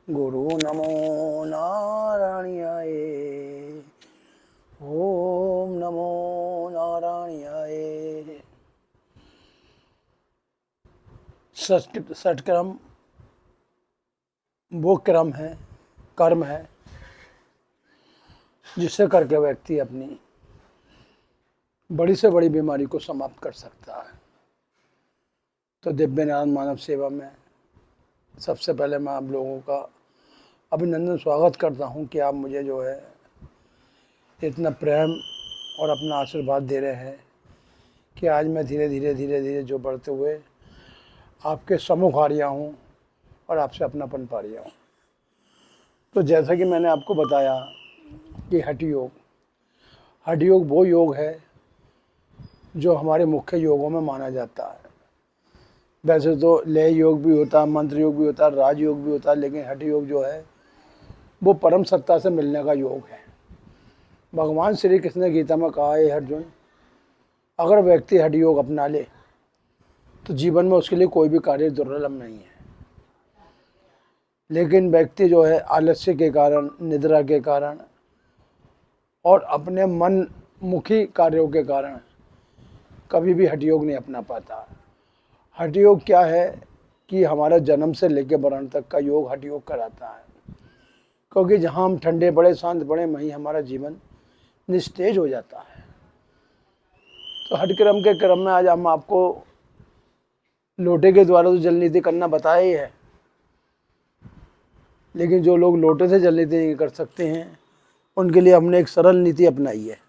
गुरु नमो नारायणाय। ओम नमो नारायणाय। षटक्रम वो क्रम है, कर्म है, जिससे करके व्यक्ति अपनी बड़ी से बड़ी बीमारी को समाप्त कर सकता है। तो दिव्य ज्ञान मानव सेवा में सबसे पहले मैं आप लोगों का अभिनंदन स्वागत करता हूं कि आप मुझे जो है इतना प्रेम और अपना आशीर्वाद दे रहे हैं कि आज मैं धीरे धीरे जो बढ़ते हुए आपके सम्मुख आ रहा हूँ और आपसे अपनापन पा रहा हूँ। तो जैसा कि मैंने आपको बताया कि हठ योग वो योग है जो हमारे मुख्य योगों में माना जाता है। वैसे तो लय योग भी होता है, मंत्र योग भी होता है, राजयोग भी होता है, लेकिन हठ योग जो है वो परम सत्ता से मिलने का योग है। भगवान श्री कृष्ण ने गीता में कहा है, अर्जुन, अगर व्यक्ति हठ योग अपना ले तो जीवन में उसके लिए कोई भी कार्य दुर्लभ नहीं है। लेकिन व्यक्ति जो है आलस्य के कारण, निद्रा के कारण और अपने मन मुखी कार्यों के कारण कभी भी हठ योग नहीं अपना पाता। हठ योग क्या है कि हमारा जन्म से लेकर मरण तक का योग हठ योग कराता है, क्योंकि जहाँ हम ठंडे पड़े शांत पड़े वहीं हमारा जीवन निस्तेज हो जाता है। तो हठ क्रम के क्रम में आज हम आपको लोटे के द्वारा तो जल नीति करना बताया ही है, लेकिन जो लोग लोटे से जल नीति नहीं कर सकते हैं उनके लिए हमने एक सरल नीति अपनाई है।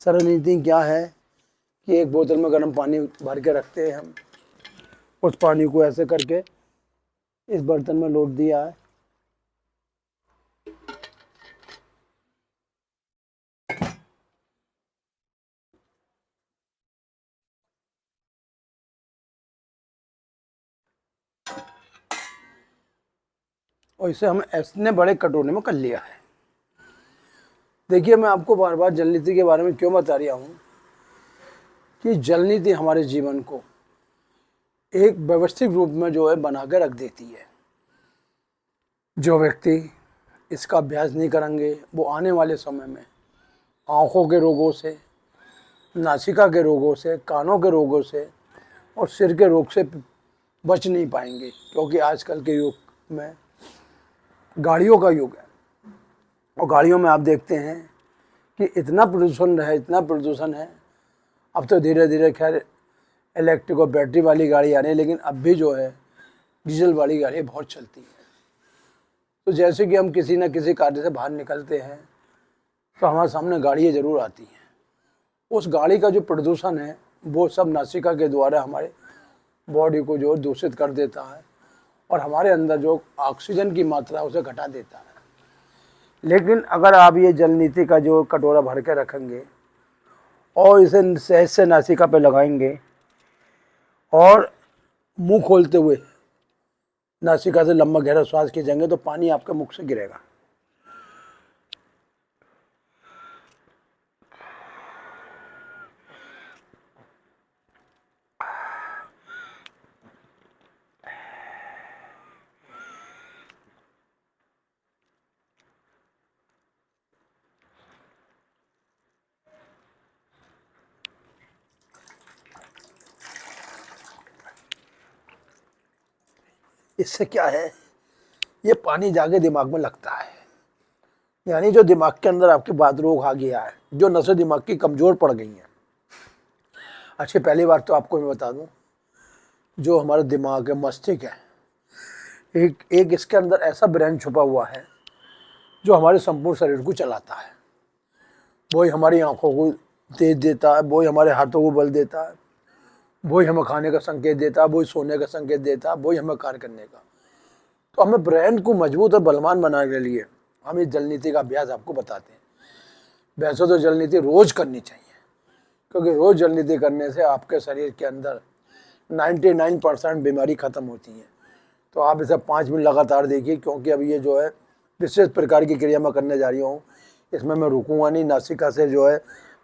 सरल नीति क्या है कि एक बोतल में गर्म पानी भर के रखते हैं हम, उस पानी को ऐसे करके इस बर्तन में लोट दिया है, और इसे हम ऐसे बड़े कटोरे में कर लिया है। देखिए, मैं आपको बार बार जल नीति के बारे में क्यों बता रहा हूँ कि जल नीति हमारे जीवन को एक व्यवस्थित रूप में जो है बना के रख देती है। जो व्यक्ति इसका अभ्यास नहीं करेंगे वो आने वाले समय में आँखों के रोगों से, नासिका के रोगों से, कानों के रोगों से और सिर के रोग से बच नहीं पाएंगे, क्योंकि आजकल के युग में गाड़ियों का युग है और गाड़ियों में आप देखते हैं कि इतना प्रदूषण है। अब तो धीरे धीरे खैर इलेक्ट्रिक और बैटरी वाली गाड़ी आ रही है, लेकिन अब भी जो है डीजल वाली गाड़ी बहुत चलती है। तो जैसे कि हम किसी न किसी कार्य से बाहर निकलते हैं तो हमारे सामने गाड़ियाँ ज़रूर आती हैं। उस गाड़ी का जो प्रदूषण है वो सब नासिका के द्वारा हमारे बॉडी को जो दूषित कर देता है और हमारे अंदर जो ऑक्सीजन की मात्रा उसे घटा देता है। लेकिन अगर आप ये जल नीति का जो कटोरा भर के रखेंगे और इसे सहज से नासिका पे लगाएंगे और मुंह खोलते हुए नासिका से लंबा गहरा श्वास खींचेंगे तो पानी आपके मुख से गिरेगा। इससे क्या है, ये पानी जाके दिमाग में लगता है, यानी जो दिमाग के अंदर आपके बाद रोग आ गया है, जो नसें दिमाग की कमजोर पड़ गई हैं। अच्छी पहली बात तो आपको मैं बता दूं, जो हमारा दिमाग है, मस्तिष्क है, एक इसके अंदर ऐसा ब्रेन छुपा हुआ है जो हमारे संपूर्ण शरीर को चलाता है। वही हमारी आंखों को तेज देता है, वही हमारे हाथों को बल देता है, वही हमें खाने का संकेत देता है, वही सोने का संकेत देता है, वही हमें कार्य करने का। तो हमें ब्रेन को मजबूत और बलवान बनाने के लिए हम इस जल नीति का अभ्यास आपको बताते हैं। वैसे तो जल नीति रोज करनी चाहिए, क्योंकि रोज जल नीति करने से आपके शरीर के अंदर 99% बीमारी खत्म होती है। तो आप इसे 5 मिनट लगातार देखिए, क्योंकि अब ये जो है विशेष प्रकार की क्रिया मैं करने जा रही हूँ। इसमें मैं रुकूंगा नहीं, नासिका से जो है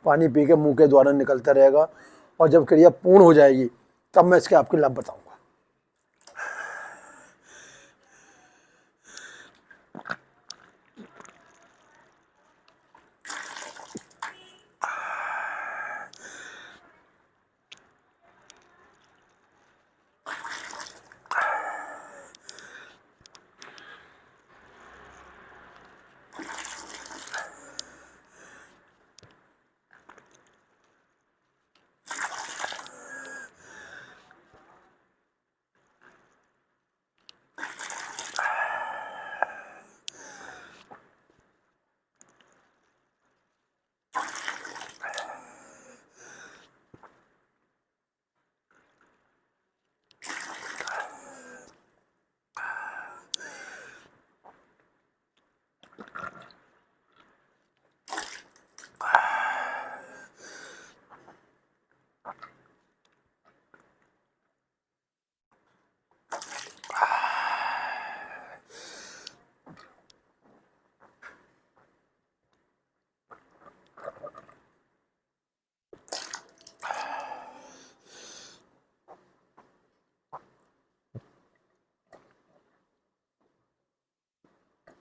पानी पी के मुँह के द्वारा निकलता रहेगा और जब क्रिया पूर्ण हो जाएगी तब मैं इसके आपके लाभ बताऊँगा।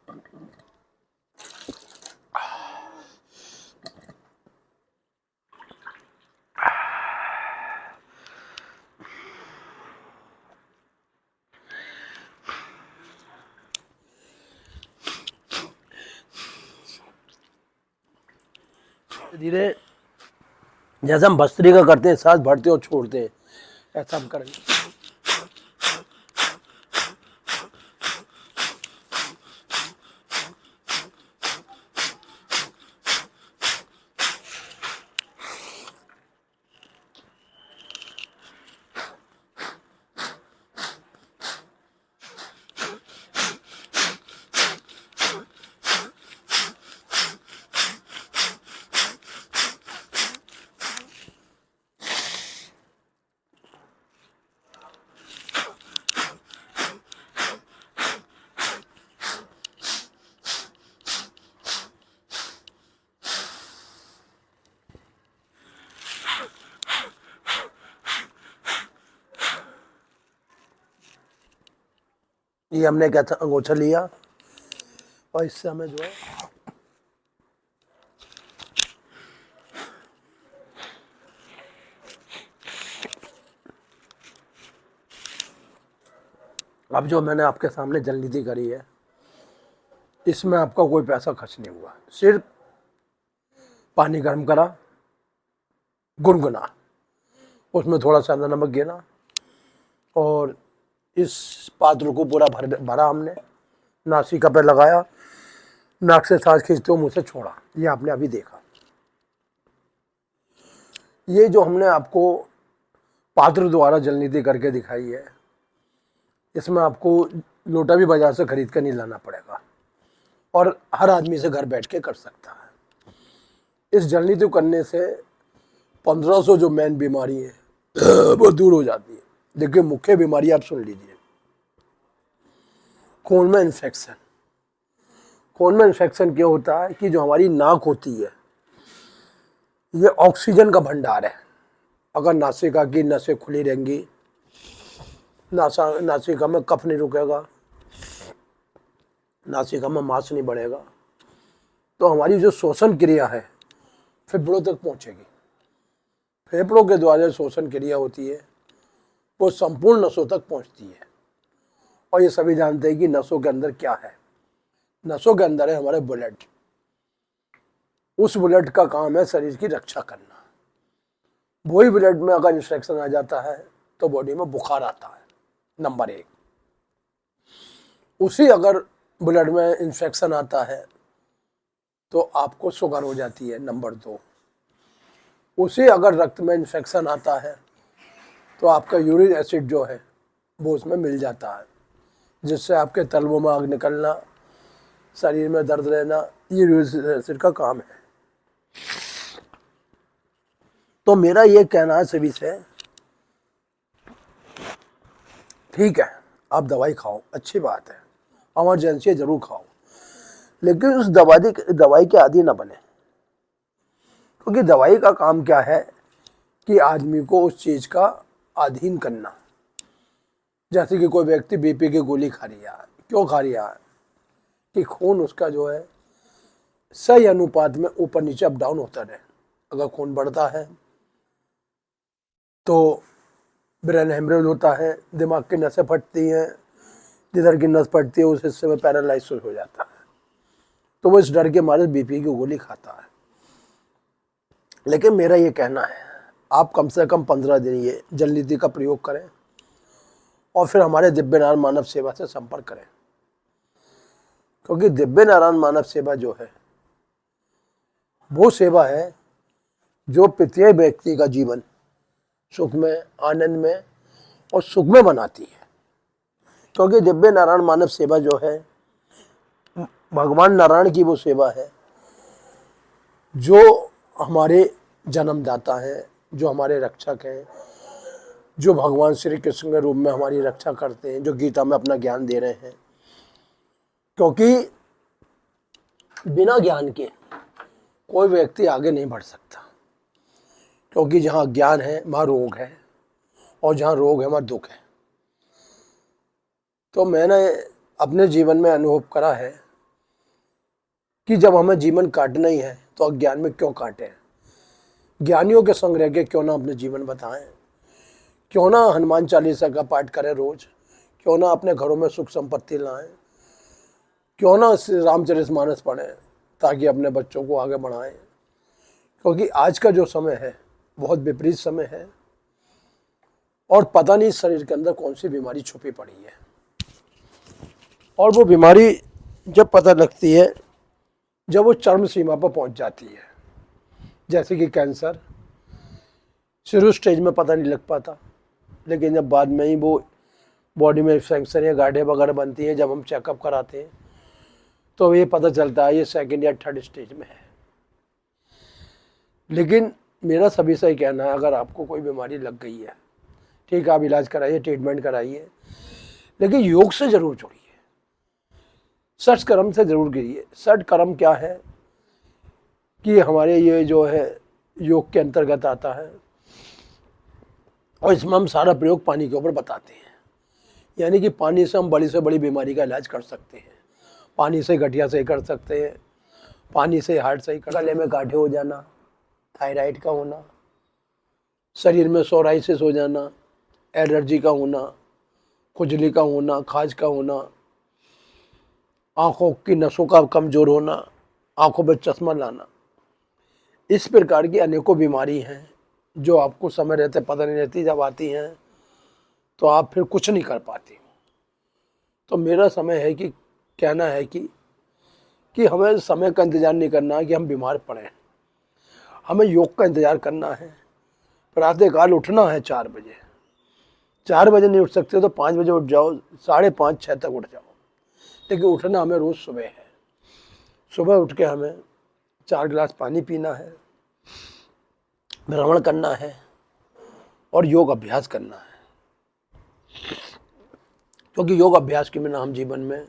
धीरे जैसे हम भस्त्रिका करते हैं, सांस भरते और छोड़ते हैं, ऐसा हम करेंगे। ये हमने क्या था, अंगूठा लिया और इससे हमें जो है अब जो मैंने आपके सामने जल नीति करी है, इसमें आपका कोई पैसा खर्च नहीं हुआ। सिर्फ पानी गर्म करा, गुनगुना, उसमें थोड़ा सा नमक गिरा और इस पात्र को पूरा भरा हमने, नासिका पे लगाया, नाक से सांस खींचते हुए मुंह से छोड़ा। ये आपने अभी देखा। ये जो हमने आपको पात्र द्वारा जल नीति करके दिखाई है, इसमें आपको लोटा भी बाजार से खरीद कर नहीं लाना पड़ेगा और हर आदमी से घर बैठ के कर सकता है। इस जल नीति करने से 1500 जो मेन बीमारी है वो दूर हो जाती है। देखिए, मुख्य बीमारी आप सुन लीजिए। खून में इन्फेक्शन। खून में इन्फेक्शन क्या होता है कि जो हमारी नाक होती है, ये ऑक्सीजन का भंडार है। अगर नासिका की नसें खुली रहेंगी, नासिका में कफ नहीं रुकेगा, नासिका में मांस नहीं बढ़ेगा, तो हमारी जो श्वसन क्रिया है फेफड़ों तक पहुंचेगी। फेफड़ों के द्वारा श्वसन क्रिया होती है, वो संपूर्ण नसों तक पहुंचती है। और ये सभी जानते हैं कि नसों के अंदर क्या है। नसों के अंदर है हमारे ब्लड। उस ब्लड का काम है शरीर की रक्षा करना। वही ब्लड में अगर इन्फेक्शन आ जाता है तो बॉडी में बुखार आता है, नंबर 1। उसी अगर ब्लड में इन्फेक्शन आता है तो आपको शुगर हो जाती है, नंबर 2। उसी अगर रक्त में इन्फेक्शन आता है तो आपका यूरिक एसिड जो है वो उसमें मिल जाता है, जिससे आपके तलवों में आग निकलना, शरीर में दर्द रहना, ये यूरिक एसिड का काम है। तो मेरा ये कहना है सभी से, ठीक है आप दवाई खाओ, अच्छी बात है, इमरजेंसी जरूर खाओ, लेकिन उस दवाई के आदी ना बने। क्योंकि दवाई का काम क्या है कि आदमी को उस चीज का अधीन करना। जैसे कि कोई व्यक्ति बीपी की गोली खा रही है, क्यों खा रही है? कि खून उसका जो है सही अनुपात में ऊपर नीचे अप डाउन होता रहे। अगर खून बढ़ता है तो ब्रेन हेमरेज होता है, दिमाग की नसें फटती हैं, जिधर की नस फटती है उस हिस्से में पैरालाइसिस हो जाता है। तो वो इस डर के मारे बीपी की गोली खाता है। लेकिन मेरा ये कहना है, आप कम से कम 15 दिन ये जल नीति का प्रयोग करें और फिर हमारे दिव्य नारायण मानव सेवा से संपर्क करें। क्योंकि दिव्य नारायण मानव सेवा जो है वो सेवा है जो प्रत्येक व्यक्ति का जीवन सुख में, आनंद में और सुख में बनाती है। क्योंकि दिव्य नारायण मानव सेवा जो है भगवान नारायण की वो सेवा है जो हमारे जन्मदाता हैं, जो हमारे रक्षक हैं, जो भगवान श्री कृष्ण के रूप में हमारी रक्षा करते हैं, जो गीता में अपना ज्ञान दे रहे हैं। क्योंकि बिना ज्ञान के कोई व्यक्ति आगे नहीं बढ़ सकता। क्योंकि जहाँ ज्ञान है वहाँ रोग है, और जहाँ रोग है वहाँ दुख है। तो मैंने अपने जीवन में अनुभव करा है कि जब हमें जीवन काटना ही है तो अज्ञान में क्यों काटें। ज्ञानियों के संग रह के क्यों ना अपने जीवन बताएं, क्यों ना हनुमान चालीसा का पाठ करें रोज, क्यों ना अपने घरों में सुख संपत्ति लाएं, क्यों ना रामचरितमानस पढ़ें ताकि अपने बच्चों को आगे बढ़ाएं। क्योंकि आज का जो समय है बहुत विपरीत समय है और पता नहीं शरीर के अंदर कौन सी बीमारी छुपी पड़ी है। और वो बीमारी जब पता लगती है जब वो चरम सीमा पर पहुंच जाती है, जैसे कि कैंसर। शुरू स्टेज में पता नहीं लग पाता, लेकिन जब बाद में ही वो बॉडी में इन्फेक्शन या गाढ़े वगैरह बनती हैं, जब हम चेकअप कराते हैं तो ये पता चलता है ये सेकंड या थर्ड स्टेज में है। लेकिन मेरा सभी से कहना है, अगर आपको कोई बीमारी लग गई है, ठीक है, आप इलाज कराइए, ट्रीटमेंट कराइए, लेकिन योग से जरूर जुड़िए, षट कर्म से जरूर गिरिए। षट कर्म क्या है कि हमारे ये जो है योग के अंतर्गत आता है और इसमें हम सारा प्रयोग पानी के ऊपर बताते हैं। यानी कि पानी से हम बड़ी से बड़ी बीमारी का इलाज कर सकते हैं, पानी से गठिया सही कर सकते हैं, पानी से हार्ट सही कर, गले में गांठें हो जाना, थायराइड का होना, शरीर में सोराइसिस हो जाना, एलर्जी का होना, खुजली का होना, खाज का होना, आंखों की नसों का कमजोर होना, आंखों पर चश्मा लाना, इस प्रकार की अनेकों बीमारी हैं जो आपको समय रहते पता नहीं रहती, जब आती हैं तो आप फिर कुछ नहीं कर पाते। तो मेरा समय है कि कहना है कि हमें समय का इंतजार नहीं करना है कि हम बीमार पड़े, हमें योग का इंतजार करना है। प्रातःकाल उठना है 4 बजे, 4 बजे नहीं उठ सकते तो 5 बजे उठ जाओ, 5:30 6 तक उठ जाओ, लेकिन उठना हमें रोज सुबह है। सुबह उठ के हमें 4 गिलास पानी पीना है, भ्रमण करना है और योग अभ्यास करना है। क्योंकि योग अभ्यास के बिना हम जीवन में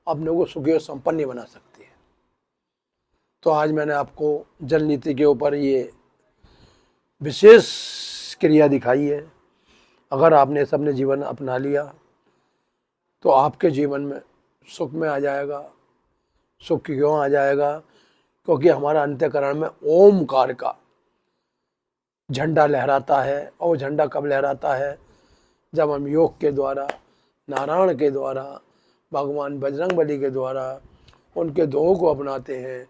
अपने को सुखी और संपन्न नहीं बना सकते। तो आज मैंने आपको जल नीति के ऊपर ये विशेष क्रिया दिखाई है। अगर आपने इस अपने जीवन अपना लिया तो आपके जीवन में सुख में आ जाएगा। सुख क्यों आ जाएगा? क्योंकि हमारा अंतःकरण में ओमकार का झंडा लहराता है। और वो झंडा कब लहराता है? जब हम योग के द्वारा, नारायण के द्वारा, भगवान बजरंगबली के द्वारा उनके दोहों को अपनाते हैं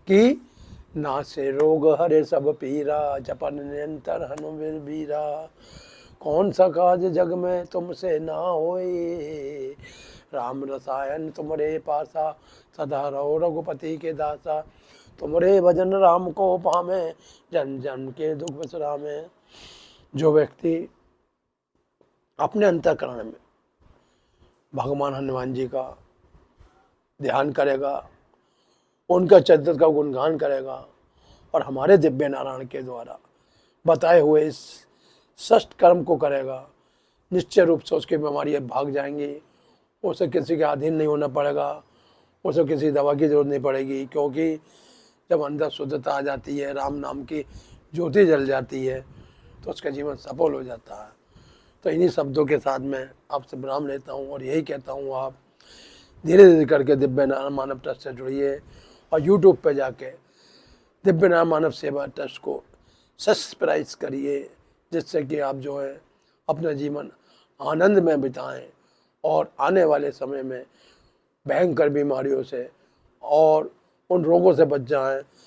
कि नासे रोग हरे सब पीरा, जपन निरंतर हनुवीर बीरा, कौन सा काज जग में तुमसे ना होए, राम रसायन तुमरे पासा, सदा रहो रघुपति के दासा, तुमरे भजन राम को पामे, जन जन के दुख विश्रामे। जो व्यक्ति अपने अंतःकरण में भगवान हनुमान जी का ध्यान करेगा, उनका चरित्र का गुणगान करेगा और हमारे दिव्य नारायण के द्वारा बताए हुए इस षष्ठ कर्म को करेगा, निश्चय रूप से उसकी बीमारियां भाग जाएंगी। उसे किसी के अधीन नहीं होना पड़ेगा, उसे किसी दवा की जरूरत नहीं पड़ेगी। क्योंकि जब अंदर शुद्धता आ जाती है, राम नाम की ज्योति जल जाती है, तो उसका जीवन सफल हो जाता है। तो इन्हीं शब्दों के साथ मैं आपसे विराम लेता हूँ और यही कहता हूँ, आप धीरे धीरे करके दिव्य नारायण मानव ट्रस्ट से जुड़िए और यूट्यूब पे जाके दिव्य नारायण मानव सेवा ट्रस्ट को सब्सक्राइब करिए, जिससे कि आप जो है अपना जीवन आनंद में बिताएं और आने वाले समय में भयंकर बीमारियों से और उन रोगों से बच जाएं